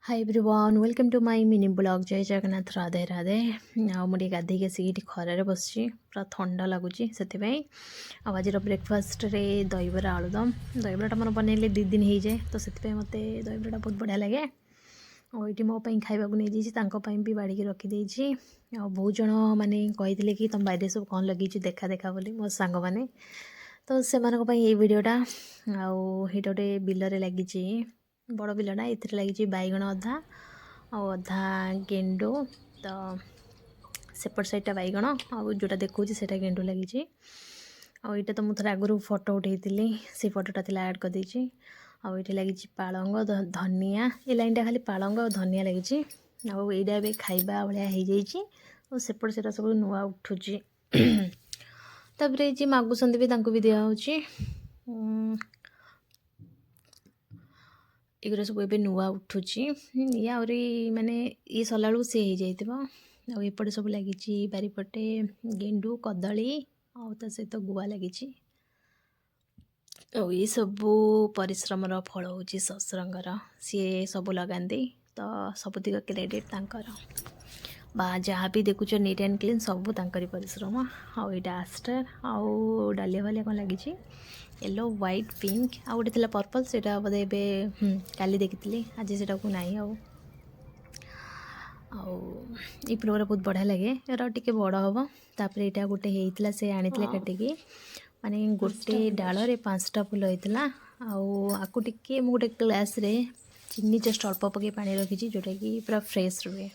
hi everyone welcome to my mini blog जय जगन्नाथ राधे राधे मुझे गाधे आसिक खरारे बस पूरा ठंडा लगुच से आज ब्रेकफास्ट रे दहीबरा आलुदम दहीबराटा मोर बनैले 2 दिन हो जाए तो से मत दहीबराटा बहुत बढ़िया लगे और ये मोपाई खावा नहीं जाइए भी बाड़ी रखीदे बहुत जन मैंने कही कि तुम बाहर सब कौन लगे देखा देखा बोली मो सांग मैंने तो से भिडटा आईटा गोटे बिलरे लगी बड़ बिलटा ये लगी बैगण अधा अधा गेंडू तो सेपट साइडटा बैगण आउ जोटा देखा से गेंडू लगी आईटा तो मुझे आगुरी फोटो उठे से फोटोटा थी ऐड करदे आईटे लगी पालंग धनिया ये लाइन खाली पालंग और धनिया लगी आईटा ए खाइबा भाया हो सेपट से सब नुआ उठुची तापर जी मागुंट भी दिखाऊँगी एगुरा सब ए नुआ उठुची ये आहरी माने ये सरला बेलू सी हो जापटे सब लगी बारीपटे गेंडू कदली आ सहित गुआ लगी ये सबू परिश्रम फल हूँ शशुरंगर सी सब लगाती तो सबुतिक क्रेडिट तांकर बा जहाँ भी देखुच नीट एंड क्लीन सबू तांकरी परिश्रम आई आस्टर आउ डालिया भालिया कौन लगी येलो व्हाइट पिंक आ गोटे थी पर्पल से बोधे काली देखी आज से नाई ये फुलगुरा बहुत बढ़िया लगे यार टे बड़ हम तापर यहाँ गोटे होता से आनी काटिकी माने गोटे डाल रे 5टा फुल होता आकु टे गोटे ग्लास रे चीनी जस्ट अल्प पके पानी रखी जोटा कि पूरा फ्रेश रुए